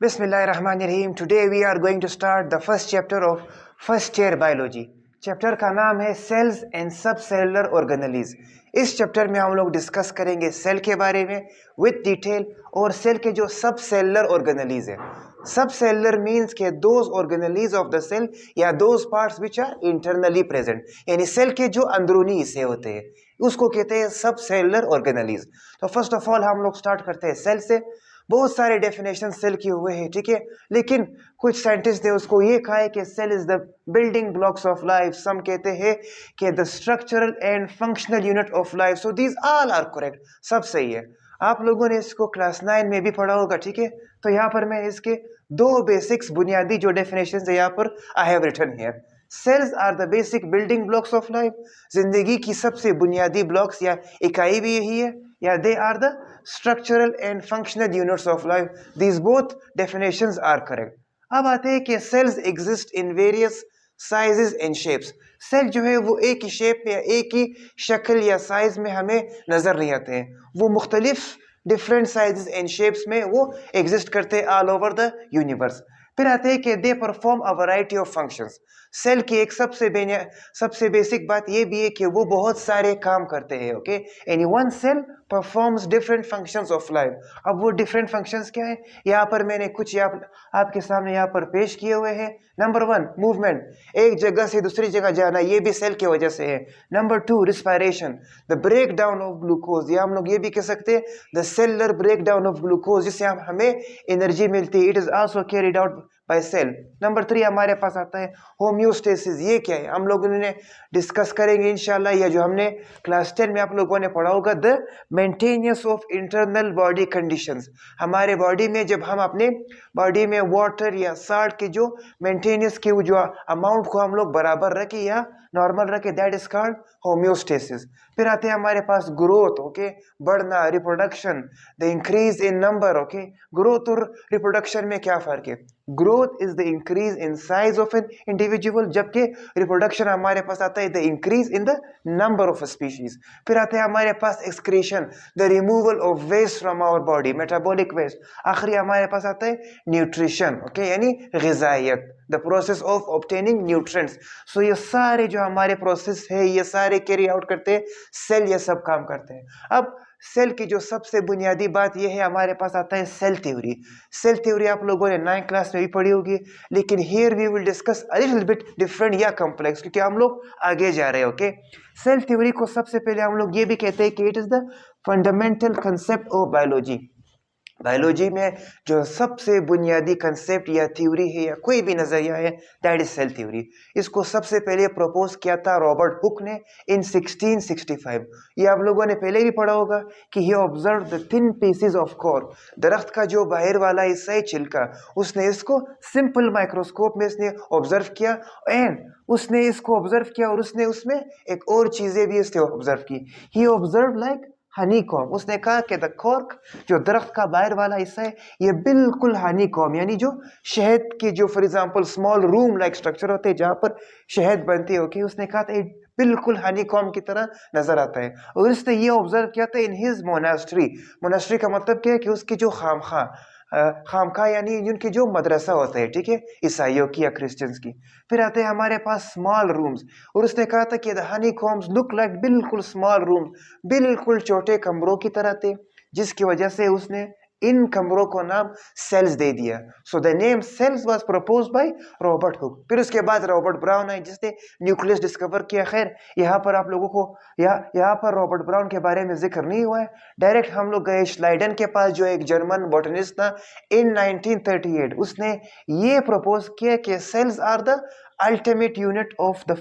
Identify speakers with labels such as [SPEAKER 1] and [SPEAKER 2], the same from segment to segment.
[SPEAKER 1] बिस्मिल्लाहिर्रहमानिर्रहीम। Today we are going to start the first chapter of first year biology. Chapter का नाम है cells and सब cellular organelles. इस चैप्टर में हम लोग डिस्कस करेंगे सेल के बारे में विद डिटेल और सेल के जो सब सेलुलर ऑर्गेनेलीज है। सब सेलुलर मीन्स के those organelles of the cell या those parts which are internally present, यानी सेल के जो अंदरूनी हिस्से होते हैं उसको कहते हैं सब सेलुलर ऑर्गेनेलीज। तो फर्स्ट ऑफ ऑल हम लोग स्टार्ट करते हैं सेल से। बहुत सारे डेफिनेशन सेल के हुए हैं, ठीक है, लेकिन कुछ साइंटिस्ट ने उसको ये कहा है कि cell is the building blocks of life. Some कहते हैं कि the structural and functional unit of life. So these all are correct, सब सही है। आप लोगों ने इसको क्लास 9 में भी पढ़ा होगा, ठीक है। तो यहाँ पर मैं इसके दो बेसिक्स बुनियादी जो डेफिनेशन है यहाँ पर I have written here. Cells are the basic building blocks of life. जिंदगी की सबसे बुनियादी ब्लॉक्स या इकाई भी यही है, या they are the structural and functional units of life. These both definitions are correct. अब आते हैं कि cells exist in various sizes and shapes. Cell जो है वो एक ही शेप में या एक ही शक्ल या साइज में हमें नजर नहीं आते हैं, वो मुख्तलिफ डिफरेंट साइजेस एंड शेप्स में वो एग्जिस्ट करते हैं ऑल ओवर द यूनिवर्स। फिर आते हैं कि they perform a variety of functions. Cell की एक सबसे बेसिक बात ये भी है कि वो बहुत सारे काम करते हैं, okay. Any one cell performs different functions of life. अब वो डिफरेंट फंक्शंस क्या है, यहाँ पर मैंने कुछ आपके सामने यहाँ पर पेश किए हुए हैं। नंबर 1 मूवमेंट, एक जगह से दूसरी जगह जाना, ये भी सेल की वजह से है। Number 2 respiration, the break down of glucose, या हम लोग ये भी कह सकते हैं the cellular break down of glucose, जिससे हमें एनर्जी मिलती है। It is also carried out by cell. Number 3 हमारे पास आता है होम्योस्टेसिस। ये क्या है हम लोगों ने डिस्कस करेंगे इंशाल्लाह, या जो हमने क्लास 10 में आप लोगों ने पढ़ा होगा, the maintenance of internal body conditions. हमारे बॉडी में जब हम अपने बॉडी में वाटर या साल्ट की जो मेंटेनेंस की जो अमाउंट को हम लोग बराबर रखें या नॉर्मल रखें, दैट इज कॉल्ड होम्योस्टेसिस। फिर आते हैं हमारे पास ग्रोथ, ओके, बढ़ना, reproduction, the increase in number, okay. Growth और रिप्रोडक्शन में क्या फर्क है? Growth is the increase in size of an individual, जबकि रिप्रोडक्शन हमारे पास आता है the increase in the number of species. फिर आते हैं हमारे पास excretion, the removal of waste from our body, metabolic waste. आखिरी हमारे पास आता है न्यूट्रिशन, ओके, यानी ग़िज़ाइयत, the process of obtaining nutrients. So ये सारे जो हमारे प्रोसेस है ये सारे कैरी आउट करते हैं सेल, ये सब काम करते हैं। अब सेल की जो सबसे बुनियादी बात यह है, हमारे पास आता है सेल थ्योरी। सेल थ्योरी आप लोगों ने 9th क्लास में भी पढ़ी होगी, लेकिन here we will discuss a little bit different या कॉम्प्लेक्स, क्योंकि हम लोग आगे जा रहे हैं, ओके। सेल थ्योरी को सबसे पहले हम लोग ये भी कहते हैं कि it is the fundamental concept of biology. Biology में जो सबसे बुनियादी कंसेप्ट या थ्योरी है या कोई भी नजरिया है, दैट इज सेल थ्योरी। इसको सबसे पहले प्रपोज किया था रॉबर्ट हुक ने इन 1665। ये आप लोगों ने पहले भी पढ़ा होगा कि he observe the thin pieces of cork, दरख्त का जो बाहर वाला हिस्सा है छिलका, उसने इसको सिंपल माइक्रोस्कोप में इसने ऑब्जर्व किया, एंड उसने इसको ऑब्जर्व किया और उसने उसमें एक और चीजें भी इसने ऑब्जर्व की। ही ऑब्जर्व लाइक हनी कॉम। उसने कहा कि द कॉर्क, जो दरख्त का बाहर वाला हिस्सा है, ये बिल्कुल हनी कॉम, यानी जो शहद के जो for example small room like structure होते हैं जहां पर शहद बनती है, ओके, उसने कहा था बिल्कुल हनी कॉम की तरह नजर आता है। और उसने ये ऑब्जर्व किया था इन हिज मोनास्ट्री। मोनास्ट्री का मतलब क्या है कि उसकी जो खामखा यानी उनकी जो मदरसा होता है, ठीक है, ईसाइयों की या क्रिश्चियंस की। फिर आते हैं हमारे पास स्मॉल रूम्स, और उसने कहा था कि the honeycombs look like, बिल्कुल स्मॉल रूम, बिल्कुल छोटे कमरों की तरह थे, जिसकी वजह से उसने इन कमरों को नाम सेल्स दे दिया। So the name cells was proposed by Robert Hooke. फिर उसके बाद रॉबर्ट ब्राउन है जिसने न्यूक्लियस डिस्कवर किया। खैर यहाँ पर आप लोगों को यहाँ पर रॉबर्ट ब्राउन के बारे में जिक्र नहीं हुआ है, डायरेक्ट हम लोग गए श्लाइडन के पास जो एक जर्मन बॉटनिस्ट था। इन 1938 उसने ये प्रपोज किया कि cells are the ultimate unit of the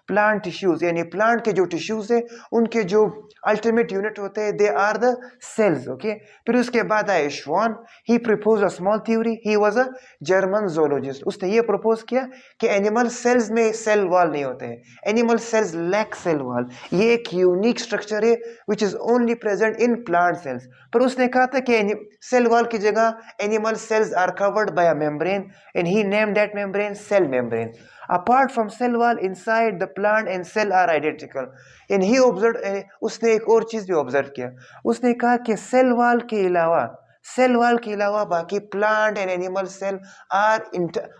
[SPEAKER 1] plant tissues, यानी प्लांट के जो टिश्यूज है उनके जो अल्टीमेट यूनिट होते हैं they are the cells, okay. फिर उसके बाद आए Schwann, he propose a small theory, he was a German zoologist. उसने ये प्रपोज किया कि एनिमल सेल्स में सेल वॉल नहीं होते हैं, animal cells lack cell wall, ये एक यूनिक स्ट्रक्चर है which is only present in plant cells. पर उसने कहा था कि सेल वॉल की जगह animal cells are covered by a membrane, and he named that membrane cell membrane. Apart from cell wall, inside the plant and cell are identical. And he observed, उसने एक और चीज भी ऑब्जर्व किया। उसने कहा कि सेल वॉल के अलावा सेल वॉल के अलावा बाकी plant and animal cell are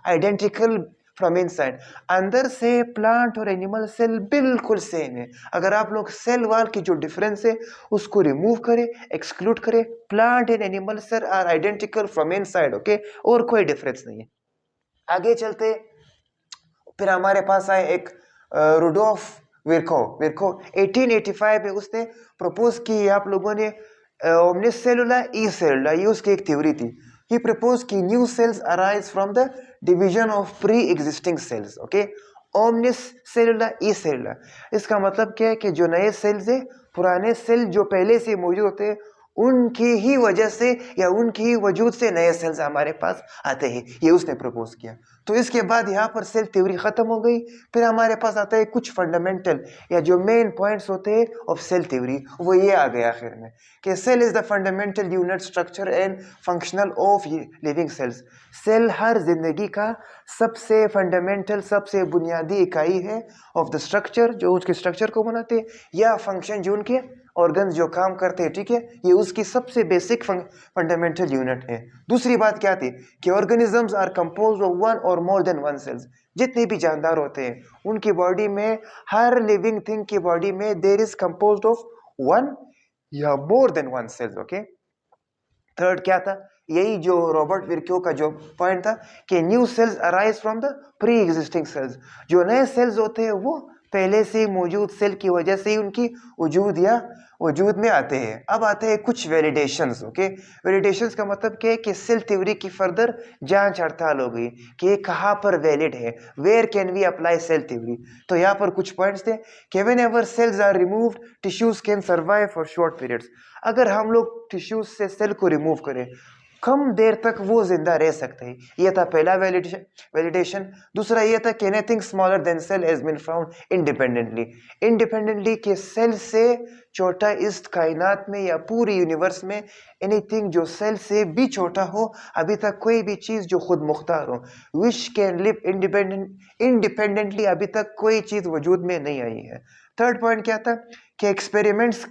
[SPEAKER 1] identical from inside. अंदर से प्लांट और एनिमल सेल बिल्कुल सेम है। अगर आप लोग सेल वॉल की जो डिफरेंस है उसको रिमूव करें, एक्सक्लूड करें, plant and animal cell are identical from inside, okay, और कोई डिफरेंस नहीं है। आगे चलते, फिर हमारे पास आए एक रुडोल्फ विर्को 1885 में उसने प्रपोज की, आप लोगों ने omnicellular e cellular, ये उसकी एक थ्योरी थी। ही प्रपोज की new cells arise from the division of pre existing cells, okay. ओमनिसेलुलर ई सेलुलर, इसका मतलब क्या है कि जो नए सेल्स है, पुराने सेल जो पहले से मौजूद होते हैं उनकी ही वजह से या उनकी ही वजूद से नए सेल्स हमारे पास आते हैं, ये उसने प्रपोज किया। तो इसके बाद यहाँ पर सेल थ्योरी खत्म हो गई। फिर हमारे पास आता है कुछ फंडामेंटल या जो मेन पॉइंट्स होते हैं ऑफ सेल थ्योरी, वो ये आ गया आखिर में कि cell is the fundamental unit structure and functional of living cells. Cell हर जिंदगी का सबसे फंडामेंटल, सबसे बुनियादी इकाई है ऑफ द स्ट्रक्चर, जो उसके स्ट्रक्चर को बनाते हैं, या फंक्शन जो उनके ऑर्गन्स जो काम करते हैं, ठीक है, ये उसकी सबसे बेसिक फंडामेंटल यूनिट है। दूसरी बात क्या थी कि organisms are composed of one और मोर देन वन सेल्स। जितने भी जानदार होते हैं उनकी बॉडी में, हर लिविंग थिंग की बॉडी में there is composed of one या more than one cells, okay. Third क्या था, यही जो रॉबर्ट विर्क्यो का जो पॉइंट था कि new cells arise from the pre existing sales. जो नए सेल्स होते हैं वो पहले से मौजूद सेल की वजह से ही उनकी वजूद या वजूद में आते हैं। अब आते हैं कुछ वैलिडेशंस, ओके। वैलिडेशंस का मतलब क्या है कि सेल थ्योरी की फर्दर जांच पड़ताल हो गई कि ये कहाँ पर वैलिड है, where can we apply cell theory. तो यहाँ पर कुछ पॉइंट्स थे कि whenever cells are removed tissues can survive for short periods. अगर हम लोग टिश्यूज से सेल को रिमूव करें, कम देर तक वो जिंदा रह सकते हैं। ये था पहला वैलिडेशन। दूसरा ये था कि anything smaller than cell has been found independently के सेल से छोटा इस कायनात में या पूरी यूनिवर्स में एनीथिंग जो सेल से भी छोटा हो, अभी तक कोई भी चीज जो खुद मुख्तार हो, विच कैन लिव इंडिपेंडेंटली, अभी तक कोई चीज वजूद में नहीं आई है। थर्ड पॉइंट क्या था कि एक्सपेरिमेंट्स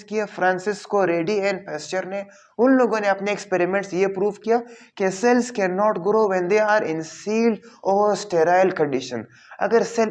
[SPEAKER 1] किया फ्रांसिस्को रेडी एंड पेस्चर ने। उन लोगों ने अपने एक्सपेरिमेंट्स ये प्रूव किया कि cells can not grow when they are in sealed और स्टेराइल कंडीशन। अगर सेल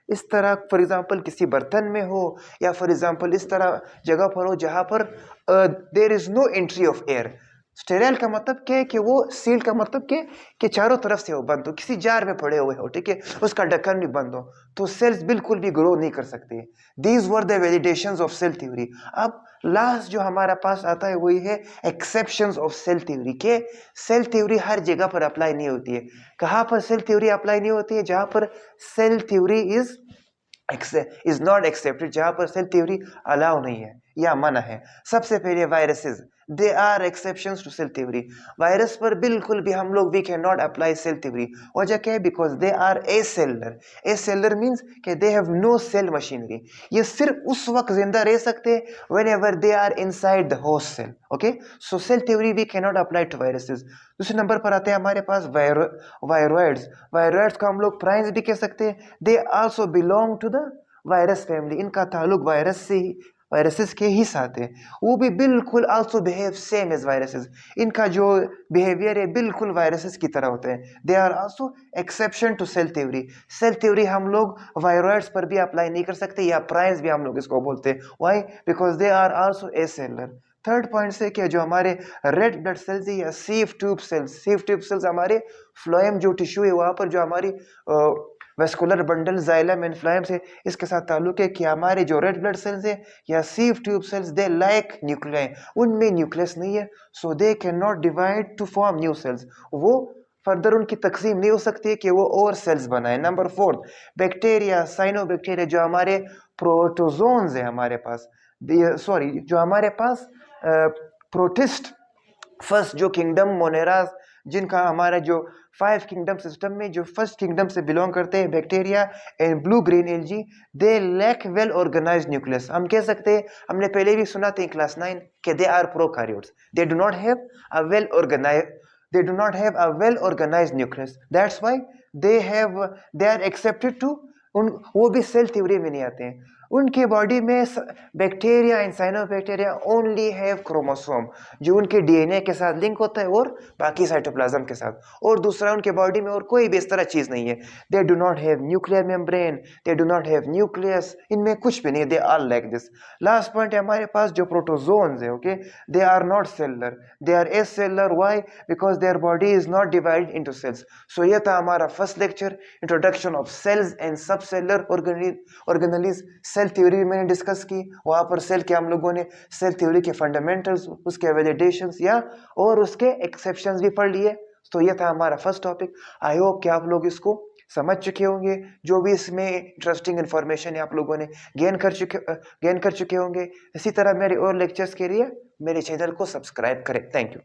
[SPEAKER 1] इस तरह फॉर एग्जांपल किसी बर्तन में हो, या फॉर एग्जांपल इस तरह जगह पर हो जहां पर there is no entry of air. Sterile का मतलब क्या है कि वो, सील का मतलब क्या है कि चारों तरफ से वो बंद हो, किसी जार में पड़े हुए हो, ठीक है, उसका ढक्कन भी बंद हो, तो सेल्स बिल्कुल भी ग्रो नहीं कर सकते। These were the validations of cell theory. अब लास्ट जो हमारा पास आता है वही है एक्सेप्शंस ऑफ सेल थ्योरी के सेल थ्योरी हर जगह पर अप्लाई नहीं होती है। कहाँ पर सेल थ्योरी अप्लाई नहीं होती है? जहां पर cell theory is not accepted, जहां पर सेल थ्योरी अलाउ नहीं है या मना है। सबसे पहले viruses, they are exceptions to cell theory. Virus पर बिल्कुल भी हम लोग we can not apply cell theory. वजह क्या है? Because they are acellular means कि they have no cell machinery. ये सिर्फ उस वक्त जिंदा रह सकते हैं whenever they are inside the host cell, okay. So cell theory we can not apply to viruses. दूसरे नंबर पर आते हैं हमारे पास वायरॉइड्स को हम लोग प्राइम्स भी कह सकते हैं। They also belong to the virus family. इनका ताल्लुक वायरसेस के ही साथ है। वो भी बिल्कुल also behave same as viruses. इनका जो बिहेवियर है बिल्कुल वायरसेस की तरह होते हैं। They are also exception to cell theory. Cell theory हम लोग वायरॉइड्स पर भी अप्लाई नहीं कर सकते, या प्राइम्स भी हम लोग इसको बोलते हैं। Why? Because they are also acellular. Third point से कि जो हमारे रेड ब्लड सेल्स है या सीव ट्यूब सेल्स हमारे फ्लोएम जो टिश्यू है वहां पर जो हमारी vascular bundle xylem and phloem से इसके साथ ताल्लुक है कि हमारे जो रेड ब्लड सेल्स है या sieve tube cells they lack nuclei, उनमें न्यूक्लियस नहीं है, so they can not divide to form new cells. वो फर्दर उनकी तकसीम नहीं हो सकती है कि वो और सेल्स बनाए। नंबर फोर्थ, बैक्टीरिया, साइनोबैक्टीरिया, जो हमारे प्रोटोजोन्स है हमारे पास, जो हमारे पास प्रोटिस्ट फर्स्ट जो किंगडम मोनेरास, जिनका हमारा जो 5 किंगडम सिस्टम में जो फर्स्ट किंगडम से बिलोंग करते हैं, bacteria and blue green algae, they lack well organised nucleus. हम कह सकते हैं, हमने पहले भी सुना था क्लास 9 कि they are prokaryotes, they do not have a well organised nucleus. That's why they are excepted to, वो भी सेल थ्योरी में नहीं आते हैं। उनके बॉडी में bacteria and cyanobacteria only have chromosome, जो उनके डीएनए के साथ लिंक होता है और बाकी साइटोप्लाज्म के साथ, और दूसरा उनके बॉडी में और कोई भी इस तरह चीज नहीं है। They do not have nuclear membrane, they do not have nucleus, इनमें कुछ भी नहीं, they are like this. Last point है हमारे पास जो प्रोटोजोन्स है, okay, they are not cellular, they are a cellular. Why? Because their body is not divided into cells. So ये था हमारा first lecture, introduction of cells and सब cellular organelles. Cell theory मैंने डिस्कस की, वहां पर cell के हम लोगों ने सेल थ्योरी के फंडामेंटल्स, उसके वैलिडेशंस या और उसके एक्सेप्शंस भी पढ़ लिए। तो ये था हमारा फर्स्ट टॉपिक। आई होप कि आप लोग इसको समझ चुके होंगे, जो भी इसमें इंटरेस्टिंग इन्फॉर्मेशन है आप लोगों ने गेन कर चुके होंगे। इसी तरह मेरे और लेक्चर्स के लिए मेरे चैनल को सब्सक्राइब करें। Thank you.